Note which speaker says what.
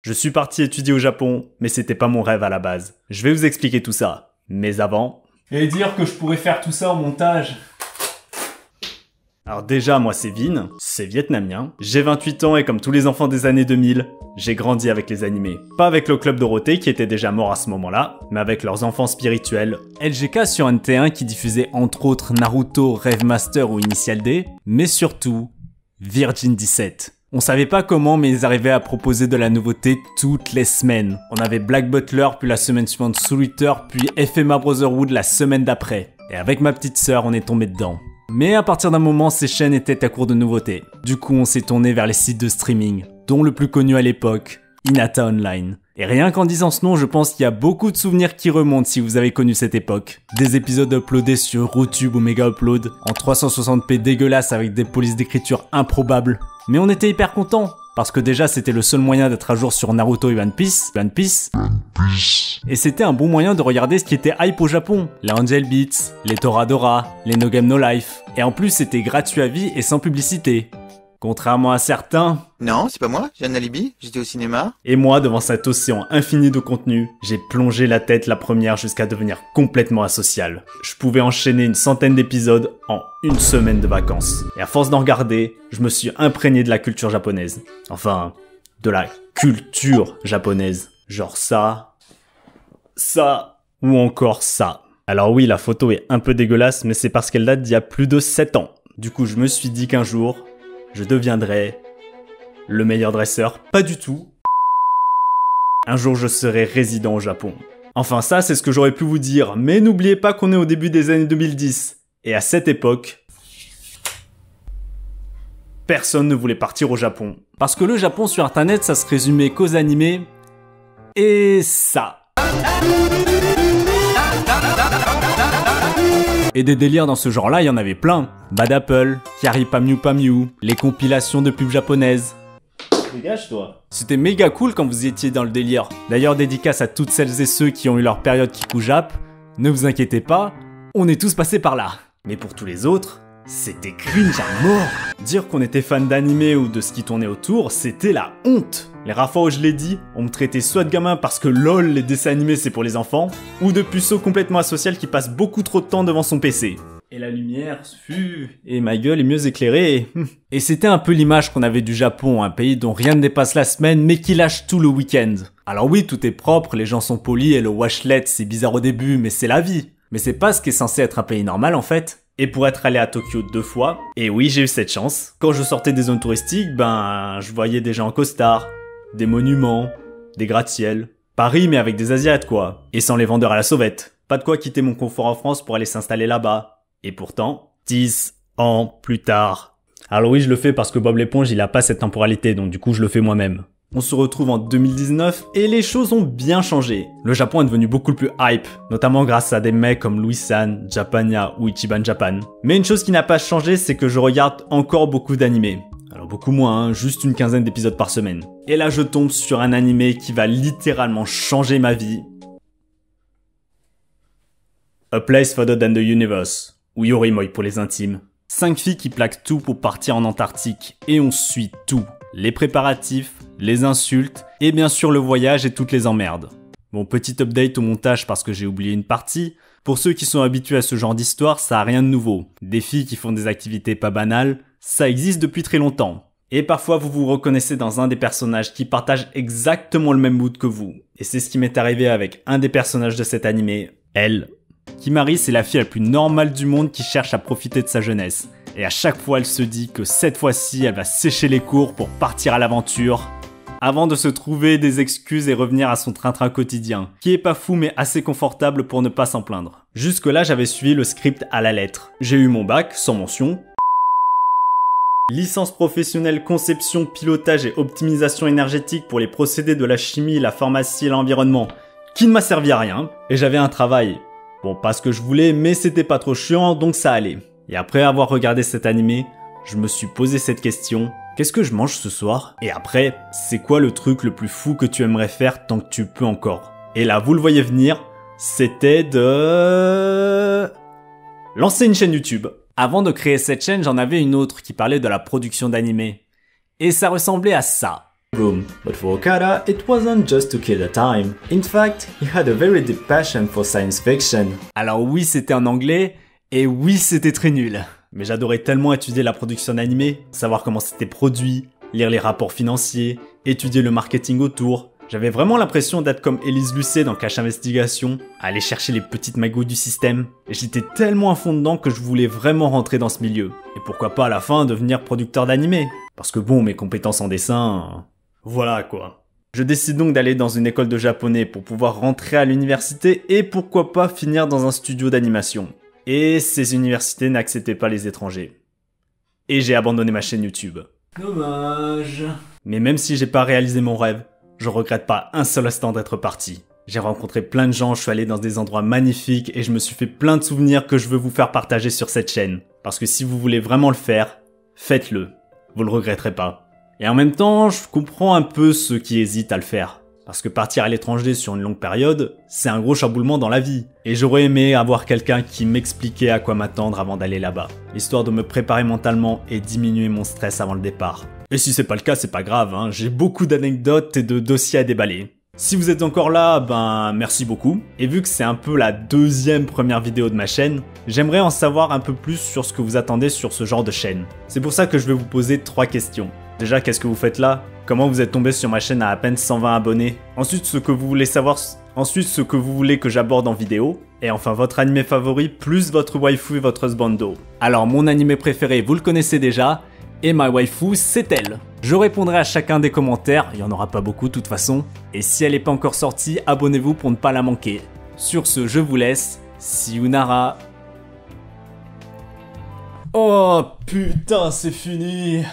Speaker 1: Je suis parti étudier au Japon, mais c'était pas mon rêve à la base. Je vais vous expliquer tout ça. Mais avant...
Speaker 2: Et dire que je pourrais faire tout ça au montage.
Speaker 1: Alors déjà, moi c'est Vin, c'est vietnamien. J'ai 28 ans et comme tous les enfants des années 2000, j'ai grandi avec les animés. Pas avec le Club Dorothée qui était déjà mort à ce moment-là, mais avec leurs enfants spirituels. LGK sur NT1 qui diffusait entre autres Naruto, Rave Master ou Initial D, mais surtout Virgin 17. On savait pas comment, mais ils arrivaient à proposer de la nouveauté toutes les semaines. On avait Black Butler, puis la semaine suivante Soul Eater, puis FMA Brotherhood la semaine d'après. Et avec ma petite sœur, on est tombé dedans. Mais à partir d'un moment, ces chaînes étaient à court de nouveautés. Du coup, on s'est tourné vers les sites de streaming, dont le plus connu à l'époque, Inata Online. Et rien qu'en disant ce nom, je pense qu'il y a beaucoup de souvenirs qui remontent si vous avez connu cette époque. Des épisodes uploadés sur RoTube ou Mega Upload, en 360p dégueulasse avec des polices d'écriture improbables. Mais on était hyper contents, parce que déjà c'était le seul moyen d'être à jour sur Naruto et One Piece. Et c'était un bon moyen de regarder ce qui était hype au Japon. Les Angel Beats, les Toradora, les No Game No Life. Et en plus c'était gratuit à vie et sans publicité. Contrairement à certains...
Speaker 3: Non, c'est pas moi, j'ai un alibi, j'étais au cinéma.
Speaker 1: Et moi, devant cet océan infini de contenu, j'ai plongé la tête la première jusqu'à devenir complètement asocial. Je pouvais enchaîner une centaine d'épisodes en une semaine de vacances. Et à force d'en regarder, je me suis imprégné de la culture japonaise. Enfin, de la culture japonaise. Genre ça, ou encore ça. Alors oui, la photo est un peu dégueulasse, mais c'est parce qu'elle date d'il y a plus de 7 ans. Du coup, je me suis dit qu'un jour... je deviendrai le meilleur dresseur. Pas du tout. Un jour, je serai résident au Japon. Enfin, ça, c'est ce que j'aurais pu vous dire. Mais n'oubliez pas qu'on est au début des années 2010. Et à cette époque, personne ne voulait partir au Japon. Parce que le Japon sur Internet, ça se résumait qu'aux animés. Et ça. Et des délires dans ce genre-là, il y en avait plein. Bad Apple, Kyari Pamyu Pamyu, les compilations de pubs japonaises. Dégage toi. C'était méga cool quand vous étiez dans le délire. D'ailleurs, dédicace à toutes celles et ceux qui ont eu leur période Kiku Jap. Ne vous inquiétez pas, on est tous passés par là. Mais pour tous les autres, c'était cringe à mort. Dire qu'on était fan d'animé ou de ce qui tournait autour, c'était la honte. Les rares fois où je l'ai dit, on me traitait soit de gamin parce que lol, les dessins animés c'est pour les enfants, ou de puceau complètement asocial qui passe beaucoup trop de temps devant son PC. Et la lumière fut... et ma gueule est mieux éclairée. Et c'était un peu l'image qu'on avait du Japon, un pays dont rien ne dépasse la semaine mais qui lâche tout le week-end. Alors oui, tout est propre, les gens sont polis et le washlet c'est bizarre au début, mais c'est la vie. Mais c'est pas ce qui est censé être un pays normal en fait. Et pour être allé à Tokyo 2 fois, et oui j'ai eu cette chance, quand je sortais des zones touristiques, je voyais des gens en costard, des monuments, des gratte-ciel. Paris mais avec des Asiates quoi, et sans les vendeurs à la sauvette. Pas de quoi quitter mon confort en France pour aller s'installer là-bas. Et pourtant, 10 ans plus tard. Alors oui je le fais parce que Bob l'éponge il a pas cette temporalité, donc du coup je le fais moi-même. On se retrouve en 2019 et les choses ont bien changé. Le Japon est devenu beaucoup plus hype, notamment grâce à des mecs comme Louis-san, Japania ou Ichiban Japan. Mais une chose qui n'a pas changé, c'est que je regarde encore beaucoup d'animés. Alors beaucoup moins, juste une quinzaine d'épisodes par semaine. Et là je tombe sur un animé qui va littéralement changer ma vie. A Place Further Than the Universe, ou Yorimoi pour les intimes. 5 filles qui plaquent tout pour partir en Antarctique, et on suit tout. Les préparatifs, les insultes, et bien sûr le voyage et toutes les emmerdes. Bon, petit update au montage parce que j'ai oublié une partie. Pour ceux qui sont habitués à ce genre d'histoire, ça a rien de nouveau. Des filles qui font des activités pas banales, ça existe depuis très longtemps. Et parfois vous vous reconnaissez dans un des personnages qui partagent exactement le même mood que vous. Et c'est ce qui m'est arrivé avec un des personnages de cet animé, elle. Kimari, c'est la fille la plus normale du monde qui cherche à profiter de sa jeunesse. Et à chaque fois, elle se dit que cette fois-ci, elle va sécher les cours pour partir à l'aventure, avant de se trouver des excuses et revenir à son train-train quotidien, qui est pas fou mais assez confortable pour ne pas s'en plaindre. Jusque-là, j'avais suivi le script à la lettre. J'ai eu mon bac, sans mention. Licence professionnelle conception, pilotage et optimisation énergétique pour les procédés de la chimie, la pharmacie et l'environnement, qui ne m'a servi à rien. Et j'avais un travail. Bon, pas ce que je voulais, mais c'était pas trop chiant, donc ça allait. Et après avoir regardé cet animé, je me suis posé cette question. Qu'est-ce que je mange ce soir? Et après, c'est quoi le truc le plus fou que tu aimerais faire tant que tu peux encore? Et là, vous le voyez venir, c'était de... lancer une chaîne YouTube. Avant de créer cette chaîne, j'en avais une autre qui parlait de la production d'animés. Et ça ressemblait à ça. room. But for Okada, it wasn't just to kill the time. In fact, he had a very deep passion for science fiction. Alors oui, c'était en anglais, et oui, c'était très nul. Mais j'adorais tellement étudier la production d'animé, savoir comment c'était produit, lire les rapports financiers, étudier le marketing autour. J'avais vraiment l'impression d'être comme Élise Lucet dans Cache Investigation, aller chercher les petites magouilles du système. Et j'étais tellement à fond dedans que je voulais vraiment rentrer dans ce milieu. Et pourquoi pas à la fin devenir producteur d'animé. Parce que bon, mes compétences en dessin... Voilà quoi. Je décide donc d'aller dans une école de japonais pour pouvoir rentrer à l'université et pourquoi pas finir dans un studio d'animation. Et ces universités n'acceptaient pas les étrangers. Et j'ai abandonné ma chaîne YouTube.
Speaker 2: Dommage.
Speaker 1: Mais même si j'ai pas réalisé mon rêve, je regrette pas un seul instant d'être parti. J'ai rencontré plein de gens, je suis allé dans des endroits magnifiques et je me suis fait plein de souvenirs que je veux vous faire partager sur cette chaîne. Parce que si vous voulez vraiment le faire, faites-le. Vous le regretterez pas. Et en même temps, je comprends un peu ceux qui hésitent à le faire. Parce que partir à l'étranger sur une longue période, c'est un gros chamboulement dans la vie. Et j'aurais aimé avoir quelqu'un qui m'expliquait à quoi m'attendre avant d'aller là-bas. Histoire de me préparer mentalement et diminuer mon stress avant le départ. Et si c'est pas le cas, c'est pas grave, hein. J'ai beaucoup d'anecdotes et de dossiers à déballer. Si vous êtes encore là, ben merci beaucoup. Et vu que c'est un peu la deuxième première vidéo de ma chaîne, j'aimerais en savoir un peu plus sur ce que vous attendez sur ce genre de chaîne. C'est pour ça que je vais vous poser 3 questions. Déjà, qu'est-ce que vous faites là? Comment vous êtes tombé sur ma chaîne à peine 120 abonnés? Ensuite, ce que vous voulez savoir... Ensuite, ce que vous voulez que j'aborde en vidéo. Et enfin, votre animé favori, plus votre waifu et votre husbando. Alors, mon animé préféré, vous le connaissez déjà. Et ma waifu, c'est elle. Je répondrai à chacun des commentaires, il n'y en aura pas beaucoup de toute façon. Et si elle n'est pas encore sortie, abonnez-vous pour ne pas la manquer. Sur ce, je vous laisse. Sayonara. Oh putain, c'est fini.